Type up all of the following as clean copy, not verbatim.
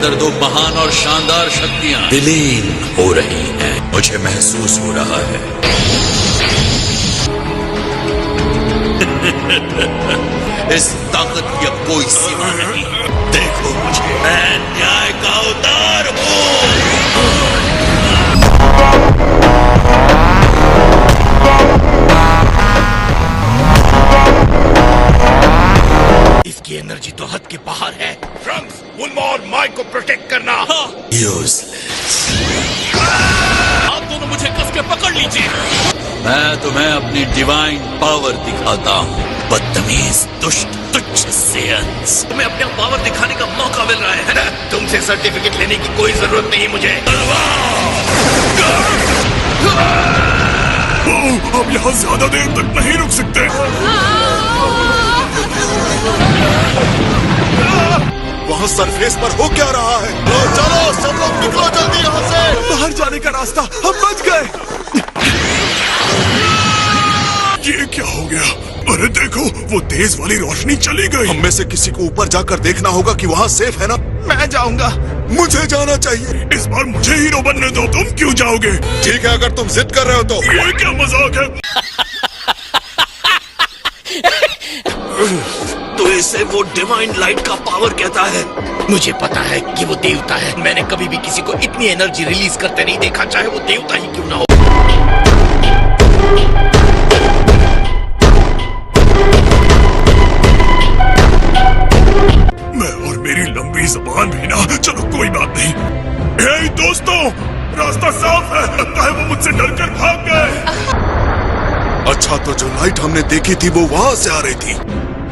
अंदर दो महान और शानदार शक्तियां विलीन हो रही हैं। मुझे महसूस हो रहा है। इस ताकत की अब कोई सीमा नहीं। देखो मुझे, मैं न्याय का अवतार हूं। इसकी एनर्जी तो हद के बाहर है। ट्रंक्स, बुल्मा और माइक को प्रोटेक्ट करना। यूजलेस। आप दोनों मुझे कस के पकड़ लीजिए। मैं तुम्हें अपनी डिवाइन पावर दिखाता हूँ। बदतमीज, दुष्ट, तुच्छ सेयंस। तुम्हें अपना पावर दिखाने का मौका मिल रहा है ना? तुमसे सर्टिफिकेट लेने की कोई जरूरत नहीं मुझे। अब यहाँ ज्यादा देर तक नहीं रुक सकते। वहाँ सरफेस पर हो क्या रहा है? चलो सब लोग निकलो जल्दी यहाँ से। बाहर जाने का रास्ता, हम बच गए। ये क्या हो गया? अरे देखो, वो तेज वाली रोशनी चली गई। हम में से किसी को ऊपर जाकर देखना होगा कि वहाँ सेफ है ना? मैं जाऊंगा। मुझे जाना चाहिए। इस बार मुझे हीरो बनने दो। तुम क्यों जाओगे? ठीक है, अगर तुम जिद कर रहे हो तो। ये क्या मजाक है? तो इसे वो डिवाइन लाइट का पावर कहता है। मुझे पता है कि वो देवता है। मैंने कभी भी किसी को इतनी एनर्जी रिलीज करते नहीं देखा, चाहे वो देवता ही क्यों ना हो। मैं और मेरी लंबी जबान भी ना। चलो कोई बात नहीं। हे दोस्तों, रास्ता साफ है। लगता है वो मुझसे डरकर भाग गए। अच्छा, तो जो लाइट हमने देखी थी वो वहाँ से आ रही थी।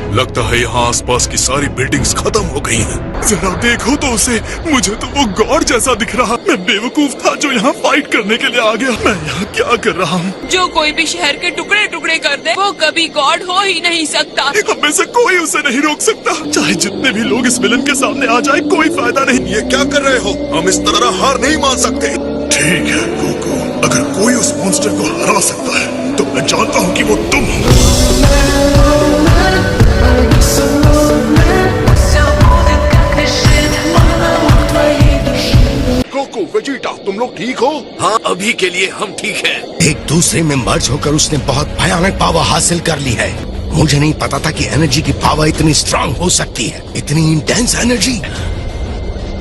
लगता है यहाँ आसपास की सारी बिल्डिंग्स खत्म हो गई हैं। जरा देखो तो उसे। मुझे तो वो गॉड जैसा दिख रहा। मैं बेवकूफ था जो यहाँ फाइट करने के लिए आ गया। मैं यहाँ क्या कर रहा हूँ? जो कोई भी शहर के टुकड़े टुकड़े कर दे, वो कभी गॉड हो ही नहीं सकता। हम में से कोई उसे नहीं रोक सकता। चाहे जितने भी लोग इस विलन के सामने आ जाए, कोई फायदा नहीं। ये क्या कर रहे हो? हम इस तरह हार नहीं मान सकते। ठीक है गोकू, अगर कोई उस मॉन्स्टर को हरा सकता है तो मैं जानता हूँ कि वो तुम हो। गोकू, वेजिटा, तुम लोग ठीक हो? हाँ, अभी के लिए हम ठीक हैं। एक दूसरे में मर्ज होकर उसने बहुत भयानक पावर हासिल कर ली है। मुझे नहीं पता था कि एनर्जी की पावर इतनी स्ट्रांग हो सकती है। इतनी इंटेंस एनर्जी।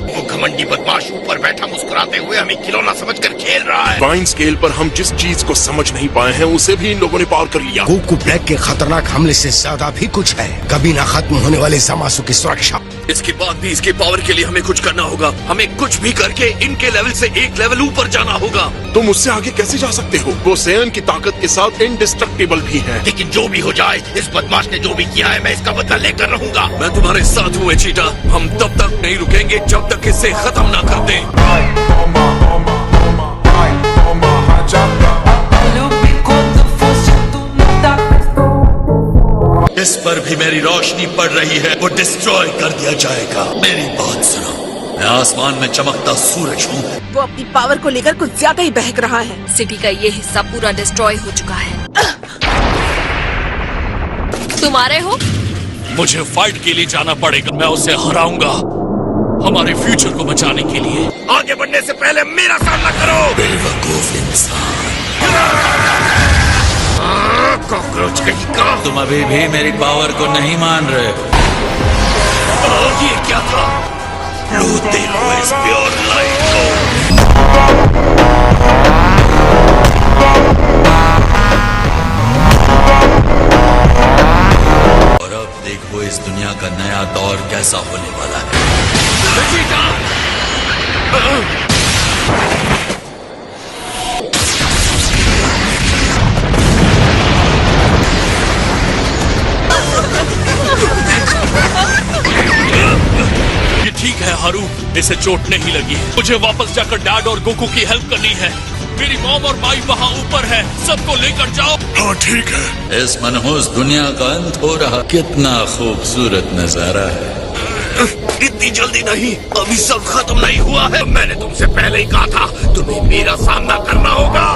वो घमंडी बदमाश ऊपर बैठा मुस्कुराते हुए हमें खिलौना समझकर खेल रहा है। डिवाइन स्केल पर हम जिस चीज को समझ नहीं पाए हैं उसे भी इन लोगों ने पार कर लिया। गोकू ब्लैक के खतरनाक हमले से ज्यादा भी कुछ है। कभी ना खत्म होने वाले जमासु की सुरक्षा। इसके बाद भी इसके पावर के लिए हमें कुछ करना होगा। हमें कुछ भी करके इनके लेवल से एक लेवल ऊपर जाना होगा। तुम उससे आगे कैसे जा सकते हो? वो सेयन की ताकत के साथ इंडिस्ट्रक्टिबल भी है। लेकिन जो भी हो जाए, इस बदमाश ने जो भी किया है, मैं इसका बदला लेकर रहूंगा। मैं तुम्हारे साथ हूँ चीटा। हम तब तक नहीं रुकेंगे जब तक इसे खत्म ना कर दें। इस पर भी मेरी रोशनी पड़ रही है। वो डिस्ट्रॉय कर दिया जाएगा। मेरी बात सुनो, मैं आसमान में चमकता सूरज हूँ। वो अपनी पावर को लेकर कुछ ज्यादा ही बहक रहा है। सिटी का ये हिस्सा पूरा डिस्ट्रॉय हो चुका है। तुम आ रहे हो? मुझे फाइट के लिए जाना पड़ेगा। मैं उसे हराऊंगा, हमारे फ्यूचर को बचाने के लिए। आगे बढ़ने से पहले मेरा सामना करो। बेवकूफ इंसान। कॉकरोच कहीं का। तुम अभी भी मेरी पावर को नहीं मान रहे हो। ये क्या था? लूटते हो इस प्योर लाइट को। और अब देखो इस दुनिया का नया दौर कैसा होने वाला है। ये ठीक है हारू, इसे चोट नहीं लगी। मुझे वापस जाकर डैड और गोकू की हेल्प करनी है। मेरी मॉम और माई वहाँ ऊपर है। सबको लेकर जाओ। हाँ ठीक है। इस मनहूस दुनिया का अंत हो रहा। कितना खूबसूरत नजारा है। इतनी जल्दी नहीं, अभी सब खत्म नहीं हुआ है। मैंने तुमसे पहले ही कहा था, तुम्हें मेरा सामना करना होगा।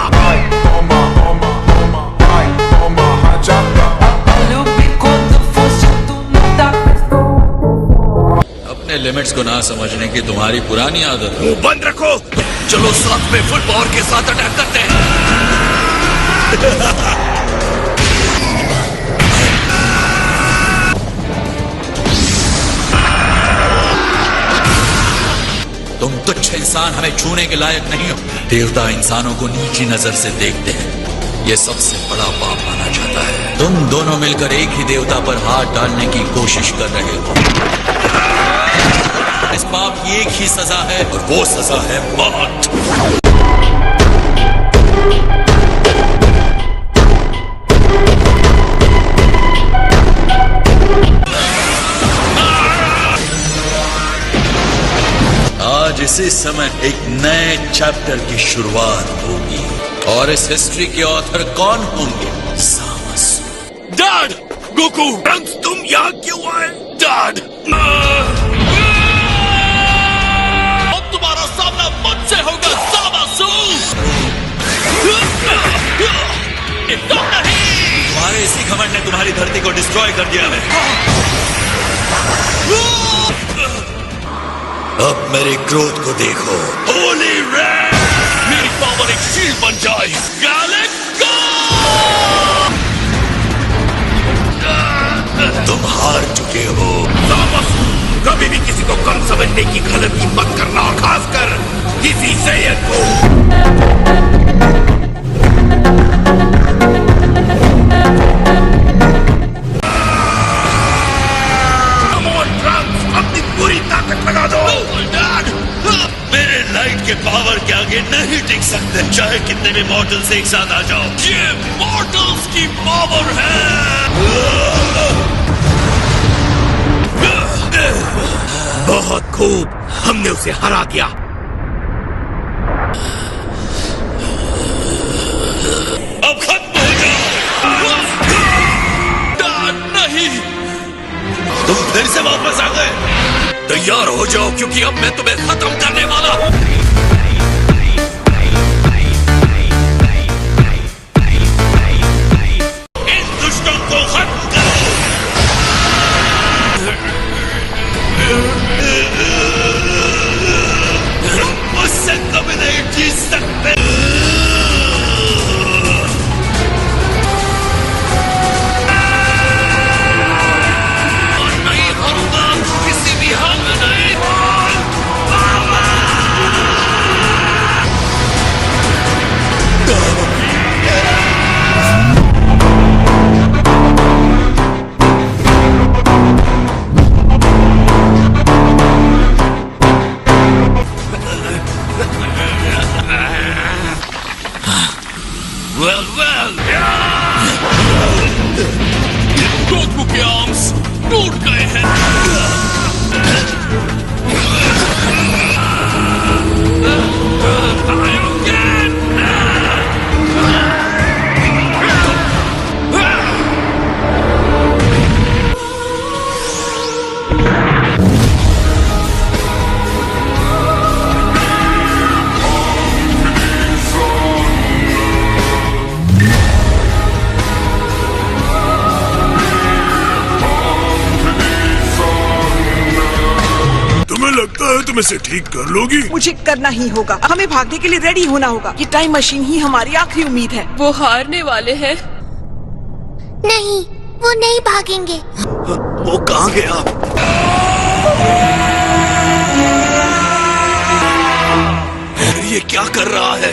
अपने लिमिट्स को ना समझने की तुम्हारी पुरानी आदत है। बंद रखो। चलो साथ में फुल पावर के साथ अटैक करते हैं। तुम तुच्छ इंसान हमें छूने के लायक नहीं हो। देवता इंसानों को नीची नजर से देखते हैं। ये सबसे बड़ा पाप माना जाता है। तुम दोनों मिलकर एक ही देवता पर हाथ डालने की कोशिश कर रहे हो। इस पाप की एक ही सजा है और वो सजा है मौत। आज इसी समय एक नए चैप्टर की शुरुआत होगी और इस हिस्ट्री के ऑथर कौन होंगे? सामासु। डैड, गोकू, ट्रंक्स, तुम यहाँ क्यों आए? डैड, अब तुम्हारा सामना मुझसे होगा सामासु। एकदम नहीं। तुम्हारे इसी घमंड ने तुम्हारी धरती को डिस्ट्रॉय कर दिया है। अब मेरे क्रोध को देखो। होली रेड! मेरी पावर एक शील्ड बन जाए। गैलेक्टो! तुम हार चुके हो। सामासु, कभी भी किसी को कम समझने की गलती मत करना, और खासकर किसी सैयद को। अपनी पूरी ताकत लगा दो। मेरे लाइट के पावर के आगे नहीं टिक सकते, चाहे कितने भी मॉर्टल्स एक साथ आ जाओ। ये मॉर्टल्स की पावर है। बहुत खूब, हमने उसे हरा दिया। अब खत्म हो जाओ। डैड, नहीं। तुम फिर से वापस आ गए। तैयार हो जाओ, क्योंकि अब मैं तुम्हें खत्म करने वाला हूँ। इन दुष्टों को खत्म करो। मुझसे कभी नहीं जीत सकते। और नहीं करूँगा किसी भी हाल में नहीं। well. गोकू के आर्म्स टूट गए हैं। लगता है तुम इसे ठीक कर लोगी? मुझे करना ही होगा। हमें भागने के लिए रेडी होना होगा। ये टाइम मशीन ही हमारी आखिरी उम्मीद है। वो हारने वाले हैं। नहीं, वो नहीं भागेंगे। वो कहाँ गया? ये क्या कर रहा है?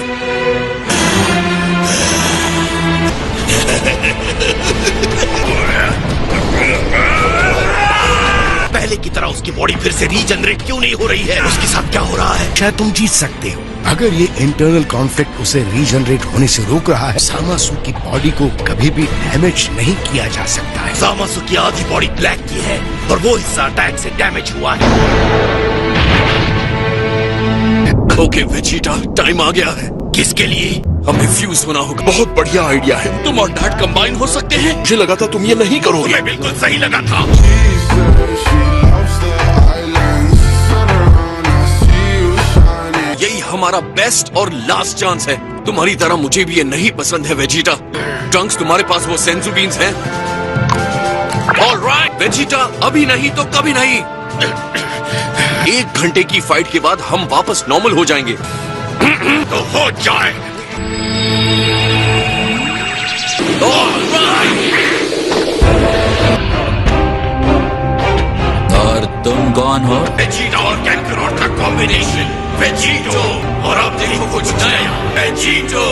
पहले की तरह उसकी बॉडी फिर से रीजनरेट क्यों नहीं हो रही है? उसके साथ क्या हो रहा है? शायद तुम जीत सकते हो। अगर ये इंटरनल कॉन्फ्लिक्ट उसे रीजनरेट होने से रोक रहा है, सामासु की बॉडी को कभी भी डैमेज नहीं किया जा सकता है। सामासु की आधी बॉडी ब्लैक की है और वो हिस्सा अटैक से डैमेज हुआ है। ओके वेजिटा, टाइम आ गया है। किसके लिए? हमें फ्यूज होना होगा। बहुत बढ़िया आइडिया है। तुम और डैड कंबाइन हो सकते हैं। मुझे लगा था तुम ये नहीं करोगे। तुम्हें बिल्कुल सही लगा था। यही हमारा बेस्ट और लास्ट चांस है। तुम्हारी तरह मुझे भी ये नहीं पसंद है वेजिटा। ट्रंक्स, तुम्हारे पास वो सेंसु बीन्स हैं? ऑलराइट वेजिटा, अभी नहीं तो कभी नहीं। 1 घंटे की फाइट के बाद हम वापस नॉर्मल हो जाएंगे। तो हो जाए। और तुम कौन हो? वेजीटा और कैंकरॉट का कॉम्बिनेशन वेजीटो। और अब देखो कुछ नया वेजीटो।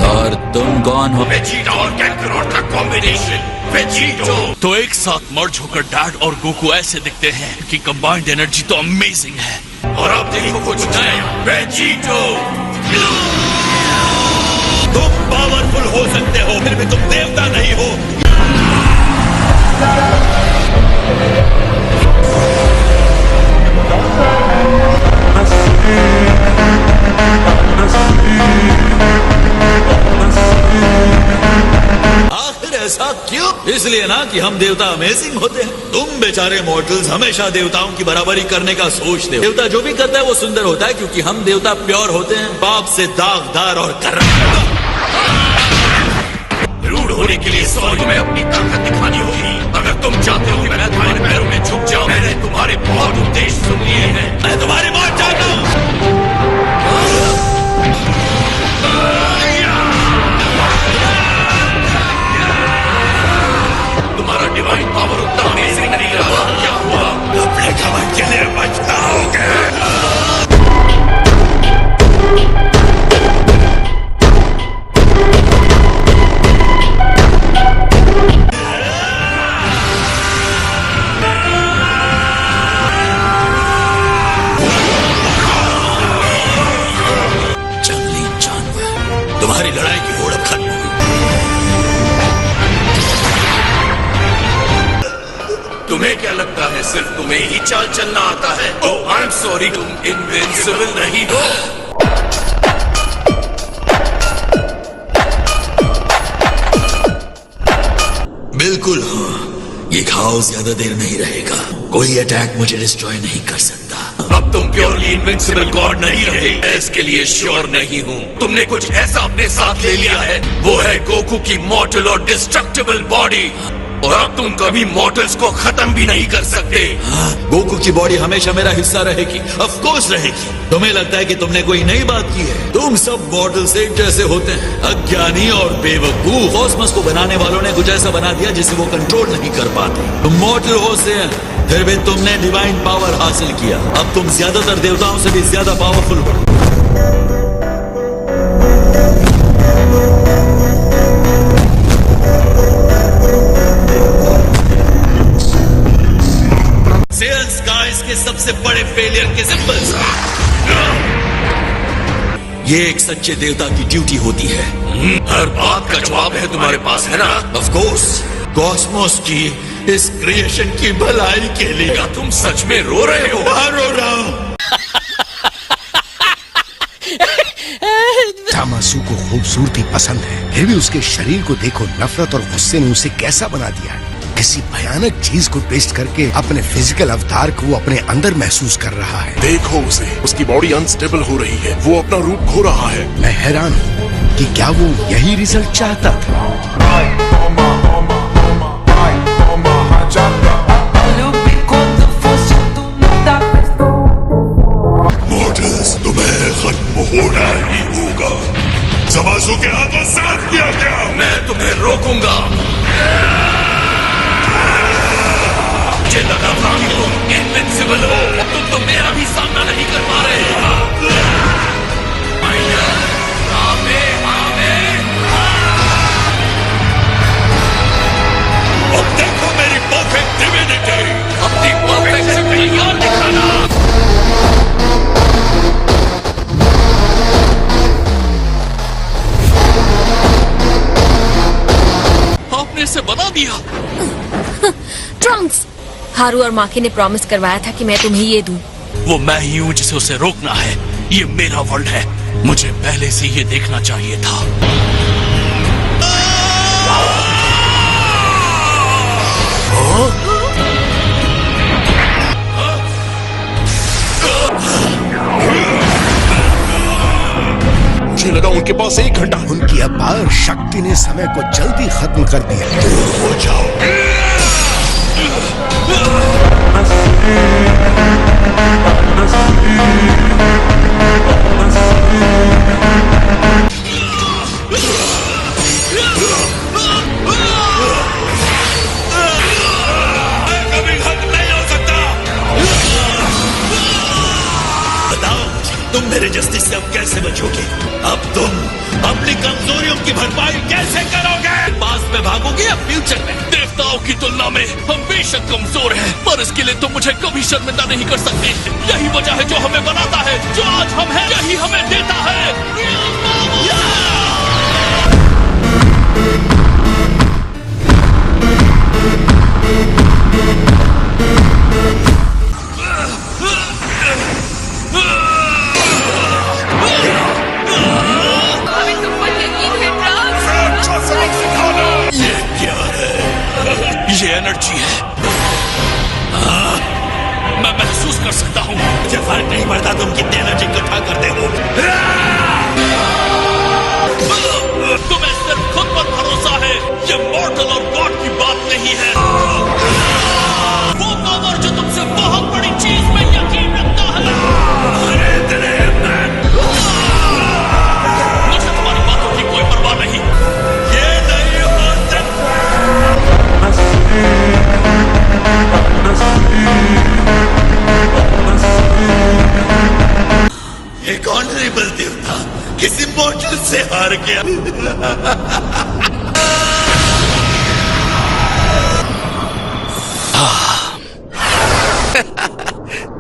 और तुम कौन हो? वेजीटा और कैंकरॉट का कॉम्बिनेशन वेजीटो। तो एक साथ मर्ज होकर डैड और गोकू ऐसे दिखते हैं कि कंबाइंड एनर्जी तो अमेजिंग है। और अब देखो कुछ नया वेजीटो। तुम पावरफुल हो सकते हो, फिर भी तुम देवता नहीं हो। आखिर ऐसा क्यों? इसलिए ना कि हम देवता अमेजिंग होते हैं। तुम बेचारे मॉर्टल्स हमेशा देवताओं की बराबरी करने का सोचते हो। देवता जो भी करता है वो सुंदर होता है, क्योंकि हम देवता प्योर होते हैं, पाप से दागदार और कर्म। रूढ़ होने के लिए स्वर्ग में अपनी ताकत दिखानी होगी। अगर तुम चाहते हो कि मैं तुम्हारे पैरों में झुक जाऊं, मैंने तुम्हारे बहुत उद्देश्य सुन लिए हैं। मैं तुम्हारी मौत चाहता हूँ। तुम्हारा डिवाइन पावर उतना अमेजिंग नहीं रहा। क्या हुआ? अपने घमंड के लिए पछताओगे। जंगली जानवर, तुम्हारी लड़ाई की होड़ अब खत्म हो गई। तुम्हें क्या लगता है सिर्फ तुम्हें ही चाल चलना आता है? ओह आई एम सॉरी, तुम इनविंसिबल नहीं हो। बिल्कुल हाँ, ये घाव ज्यादा देर नहीं रहेगा। कोई अटैक मुझे डिस्ट्रॉय नहीं कर सकता। अब तुम प्योरली इनविंसिबल गॉड नहीं रहे। इसके लिए श्योर नहीं हूँ। तुमने कुछ ऐसा अपने साथ ले लिया है, वो है गोकू की मॉर्टल और डिस्ट्रक्टिबल बॉडी। और अब तुम कभी मॉर्टल्स को खत्म भी नहीं कर सकते। हाँ, गोकू की बॉडी हमेशा मेरा हिस्सा रहेगी। ऑफ कोर्स रहेगी। तुम्हें लगता है कि तुमने कोई नई बात की है? तुम सब मॉर्टल्स एक जैसे होते हैं, अज्ञानी और बेवकूफ। कॉस्मस को बनाने वालों ने कुछ ऐसा बना दिया जिसे वो कंट्रोल नहीं कर पाते। तुम मॉर्टल हो से फिर भी तुमने डिवाइन पावर हासिल किया। अब तुम ज्यादातर देवताओं से भी ज्यादा पावरफुल हो। सेल्स गाइस के सबसे बड़े फेलियर के सिंबल्स। ये एक सच्चे देवता की ड्यूटी होती है। हर बात का जवाब है तुम्हारे पास, है ना? ऑफ कोर्स, कॉस्मोस की इस क्रिएशन की भलाई के लिए। क्या तुम सच में रो रहे हो? हाँ, रो रहा हूँ। तामासु को खूबसूरती पसंद है, फिर भी उसके शरीर को देखो। नफरत और गुस्से ने उसे कैसा बना दिया है। किसी भयानक चीज को टेस्ट करके अपने फिजिकल अवतार को वो अपने अंदर महसूस कर रहा है। देखो उसे, उसकी बॉडी अनस्टेबल हो रही है। वो अपना रूप खो रहा है। मैं हैरान हूँ कि क्या वो यही रिजल्ट चाहता था। मॉर्टल्स, तुम्हें खत्म होना ही होगा। समासु के हाथों साथ किया गया। मैं तुम्हें रोकूंगा। मुझे लगा था कि तुम इनविंसिबल हो। तुम तो मेरा भी सामना नहीं कर पा रहे। अब देखो मेरी परफेक्ट डिविनिटी। अपनी परफेक्शन कहीं और दिखाना। आपने इसे बना दिया। ट्रंक्स, हारू और माकी ने प्रॉमिस करवाया था कि मैं तुम्हें ये दूं। वो मैं ही हूँ जिसे उसे रोकना है। ये मेरा वर्ल्ड है, मुझे पहले से ये देखना चाहिए था। मुझे लगा उनके पास 1 घंटा। उनकी अपार शक्ति ने समय को जल्दी खत्म कर दिया। दूर हो जाओ। कभी खत्म नहीं हो सकता। बताओ तुम मेरे जस्टिस से अब कैसे बचोगे? अब तुम अपनी कमजोरियों की भरपाई कैसे करोगे? पास्ट में भागोगे या फ्यूचर में? देवताओं की तुलना में हम बेशक कमजोर हैं, पर इसके लिए तुम मुझे कभी शर्मिंदा नहीं कर सकते। यही वजह है जो हमें बनाता है, जो आज हम हैं, यही हमें देता है। हमें तुम पर यकीन है ट्रंक्स। अच्छा सबक सिखाना। ये क्या है? ये एनर्जी है। मैं महसूस कर सकता हूँ। मुझे फर्क नहीं पड़ता तुम कितनी एनर्जी इकट्ठा करते हो। तुम्हें सिर्फ खुद पर भरोसा है। ये मॉर्टल और गॉड की बात नहीं है। वो पावर जो तुमसे बहुत बड़ी चीज में यकीन रखता है। मुझे तुम्हारी बातों की कोई परवाह नहीं। ये नहीं हो सकता। एक ऑनरेबल देवता किसी मॉर्टल से हार गया।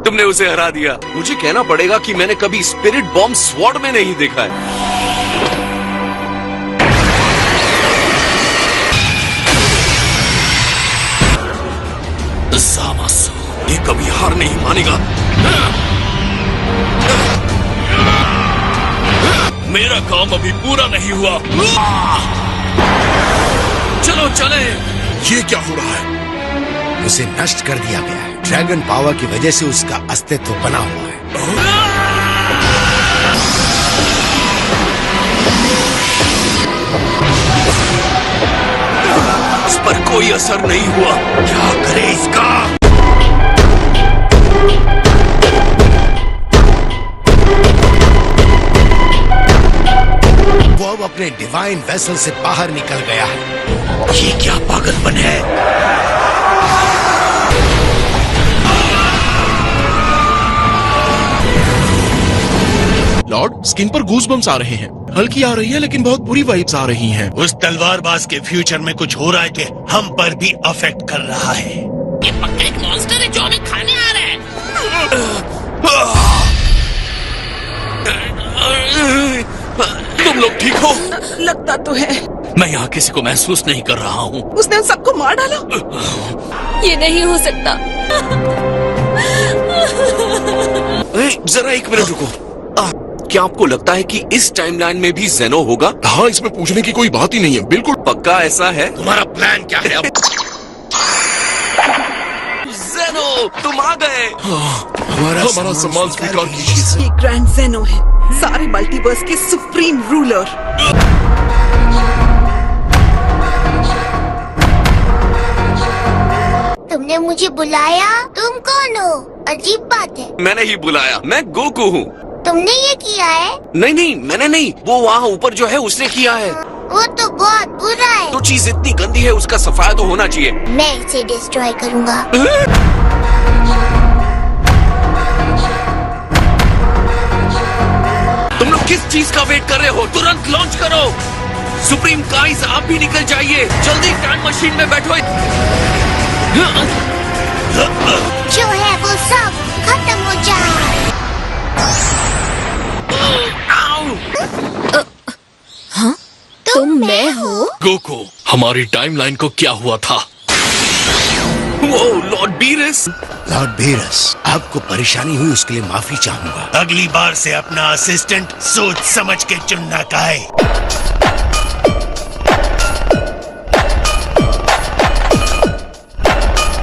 तुमने उसे हरा दिया। मुझे कहना पड़ेगा कि मैंने कभी स्पिरिट बॉम्ब स्वॉर्ड में नहीं देखा है। सामासु, ये कभी हार नहीं मानेगा। मेरा काम अभी पूरा नहीं हुआ। चलो चले। ये क्या हो रहा है? उसे नष्ट कर दिया गया है। ड्रैगन पावर की वजह से उसका अस्तित्व बना हुआ है। इस पर कोई असर नहीं हुआ। क्या करे इसका? वो अब अपने डिवाइन वेसल से बाहर निकल गया है। ये क्या पागलपन है? लॉर्ड, स्किन पर गूज़बम्स आ रहे हैं। हल्की आ रही है लेकिन बहुत बुरी वाइब्स आ रही हैं। उस तलवारबाज के फ्यूचर में कुछ हो रहा है कि हम पर भी अफेक्ट कर रहा है। ये पक्का एक मॉन्स्टर है जो हमें खाने आ रहा है। तुम लोग ठीक हो? लगता तो है। मैं यहाँ किसी को महसूस नहीं कर रहा हूँ। उसने उन सबको मार डाला। ये नहीं हो सकता। जरा 1 मिनट रुको। क्या आपको लगता है कि इस टाइमलाइन में भी जेनो होगा? हाँ, इसमें पूछने की कोई बात ही नहीं है। बिल्कुल पक्का ऐसा है? तुम्हारा प्लान क्या है अब? जेनो, तुम आ गए। हमारा सम्मान स्वीकार कीजिए। ये ग्रैंड जेनो है, सारे मल्टीवर्स के सुप्रीम रूलर। तुमने मुझे बुलाया? तुम कौन हो? अजीब बात है। मैंने ही बुलाया। मैं गोकू हूँ। तुमने ये किया है? नहीं, मैंने नहीं। वो वहाँ ऊपर जो है उसने किया है। वो तो बहुत बुरा है। तो चीज इतनी गंदी है, उसका सफाया तो होना चाहिए। मैं इसे डिस्ट्रॉय करूँगा। तुम लोग किस चीज का वेट कर रहे हो? तुरंत लॉन्च करो। सुप्रीम काइज, आप भी निकल जाइए। जल्दी टाइम मशीन में बैठो। जो है वो सब खत्म हो जाए। हाँ? तुम मैं हो? गोकू, हमारी टाइमलाइन को क्या हुआ था? वो लॉर्ड बीरस। लॉर्ड बीरस, आपको परेशानी हुई उसके लिए माफी चाहूंगा। अगली बार से अपना असिस्टेंट सोच समझ के चुनना काहे।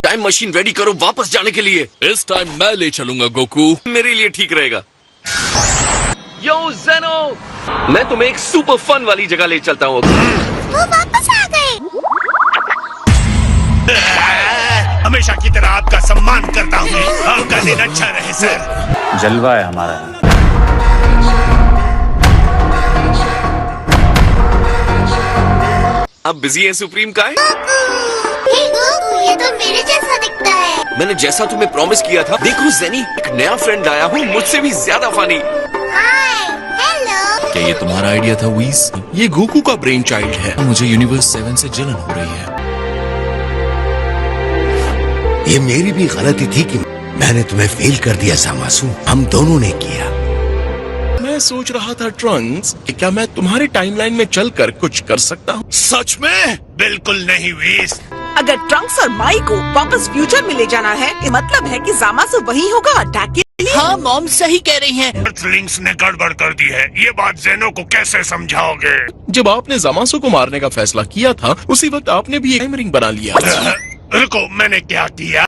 टाइम मशीन रेडी करो वापस जाने के लिए। इस टाइम मैं ले चलूंगा गोकू। मेरे लिए ठीक रहेगा। यो ज़ेनो, मैं तुम्हें एक सुपर फन वाली जगह ले चलता हूँ। वो वापस आ गए। हमेशा की तरह आपका सम्मान करता हूँ। आपका दिन अच्छा रहे सर। जलवा है हमारा। अब बिजी है सुप्रीम का है? ये तो मेरे जैसा दिखता है। मैंने जैसा तुम्हें प्रॉमिस किया था। देखो ज़ेनी, एक नया फ्रेंड आया हूँ, मुझसे भी ज्यादा फनी। हाय, हेलो। क्या ये तुम्हारा आइडिया था वीस? ये गोकू का ब्रेन चाइल्ड है। मुझे यूनिवर्स 7 से जलन हो रही है। ये मेरी भी गलती थी कि मैंने तुम्हें फेल कर दिया ज़ामासु। हम दोनों ने किया। मैं सोच रहा था ट्रंक्स कि क्या मैं तुम्हारे टाइमलाइन में चलकर कुछ कर सकता हूँ? सच में? बिल्कुल नहीं वीस। अगर ट्रंक्स और माई को वापस फ्यूचर में ले जाना है, ये मतलब है कि ज़ामासु वही होगा अटैक के लिए। हाँ मॉम सही कह रही हैं। अर्थलिंक्स ने गड़बड़ कर दी है। ये बात ज़ेनो को कैसे समझाओगे? जब आपने ज़ामासु को मारने का फैसला किया था, उसी वक्त आपने भी एक टाइम रिंग बना लिया। रुको, मैंने क्या किया?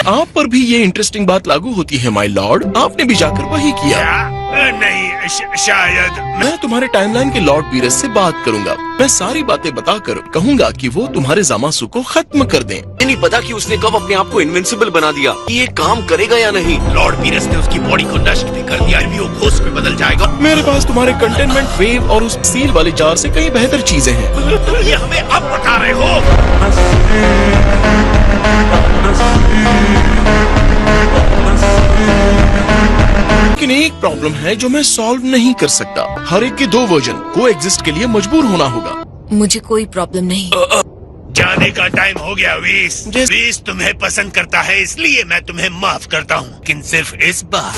आप पर भी ये इंटरेस्टिंग बात लागू होती है माय लॉर्ड। आपने भी जाकर वही किया। नहीं, शायद। मैं तुम्हारे टाइमलाइन के लॉर्ड वीरस से बात करूंगा। मैं सारी बातें बताकर कहूंगा कि वो तुम्हारे ज़ामासु को खत्म कर दें। ये नहीं पता कि उसने कब अपने आप को इनविंसिबल बना दिया। ये काम करेगा या नहीं? लॉर्ड वीरस ने उसकी बॉडी को नष्ट भी कर दिया। अभी वो घोस्ट में बदल जाएगा। मेरे पास तुम्हारे कंटेनमेंट वेव और उस सील वाले जार से कई बेहतर चीजें हैं। तुम ये हमें अब बता रहे हो? लेकिन एक प्रॉब्लम है जो मैं सॉल्व नहीं कर सकता। हर एक के 2 वर्जन को एग्जिस्ट के लिए मजबूर होना होगा। मुझे कोई प्रॉब्लम नहीं। जाने का टाइम हो गया वीस। वीस तुम्हें पसंद करता है, इसलिए मैं तुम्हें माफ करता हूँ, लेकिन सिर्फ इस बार।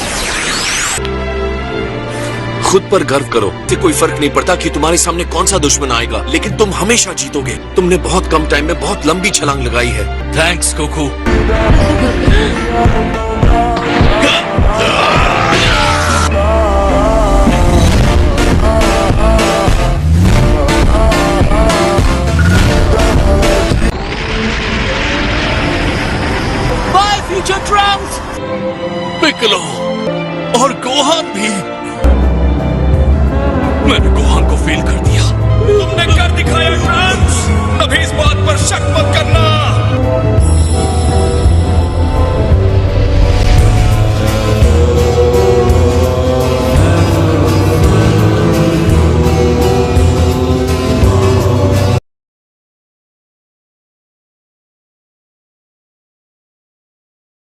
खुद पर गर्व करो। इससे कोई फर्क नहीं पड़ता कि तुम्हारे सामने कौन सा दुश्मन आएगा, लेकिन तुम हमेशा जीतोगे। तुमने बहुत कम टाइम में बहुत लंबी छलांग लगाई है। Thanks Goku. Bye future Trunks. Piccolo और गोहान भी। मैंने गोहान को फेल कर दिया। तुमने कर दिखाया ट्रंक्स। अभी इस बात पर शक मत करना।